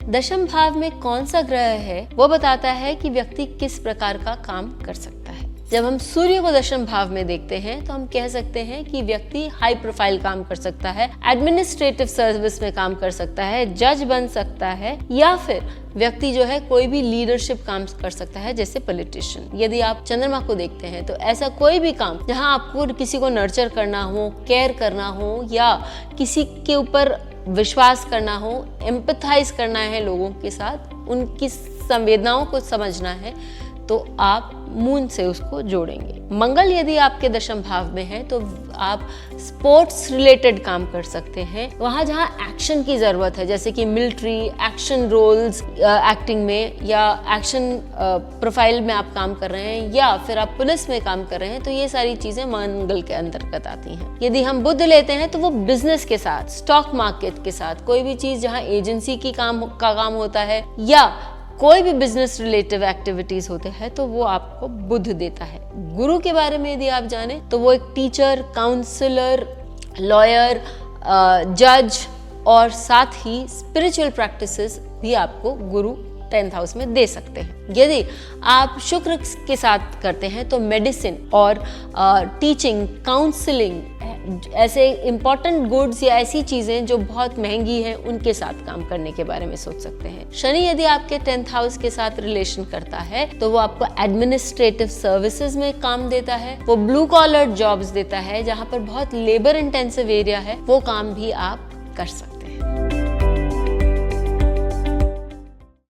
दशम भाव में कौन सा ग्रह है वो बताता है कि व्यक्ति किस प्रकार का काम कर सकता है। जब हम सूर्य को दशम भाव में देखते हैं तो हम कह सकते हैं कि व्यक्ति हाई प्रोफाइल काम कर सकता है, एडमिनिस्ट्रेटिव सर्विस में काम कर सकता है, जज बन सकता है, या फिर व्यक्ति जो है कोई भी लीडरशिप काम कर सकता है जैसे पॉलिटिशियन। यदि आप चंद्रमा को देखते हैं तो ऐसा कोई भी काम जहां आपको किसी को नर्चर करना हो, केयर करना हो, या किसी के ऊपर विश्वास करना हो, एम्पथाइज करना है लोगों के साथ, उनकी संवेदनाओं को समझना है, तो आप मून से उसको जोड़ेंगे। मंगल यदि आपके दशम भाव में है तो आप स्पोर्ट्स रिलेटेड काम कर सकते हैं, वहां जहां एक्शन की जरूरत है, जैसे कि मिलिट्री एक्शन रोल्स एक्टिंग में, या एक्शन प्रोफाइल में आप काम कर रहे हैं, या फिर आप पुलिस में काम कर रहे हैं, तो ये सारी चीजें मंगल के अंतर्गत आती हैं। यदि हम बुध लेते हैं तो वो बिजनेस के साथ, स्टॉक मार्केट के साथ, कोई भी चीज जहां एजेंसी की काम होता है, या कोई भी बिजनेस रिलेटिव एक्टिविटीज होते हैं, तो वो आपको बुध देता है। गुरु के बारे में यदि आप जाने तो वो एक टीचर, काउंसलर, लॉयर, जज और साथ ही स्पिरिचुअल प्रैक्टिसेस भी आपको गुरु 10th हाउस में दे सकते हैं। यदि आप शुक्र के साथ करते हैं तो मेडिसिन और टीचिंग, काउंसलिंग, ऐसे इंपॉर्टेंट गुड्स या ऐसी चीजें जो बहुत महंगी हैं उनके साथ काम करने के बारे में सोच सकते हैं। शनि यदि आपके 10th हाउस के साथ रिलेशन करता है तो वो आपको एडमिनिस्ट्रेटिव सर्विसेज में काम देता है, वो ब्लू कॉलर जॉब्स देता है जहां पर बहुत लेबर इंटेंसिव एरिया है, वो काम भी आप कर सकते हैं।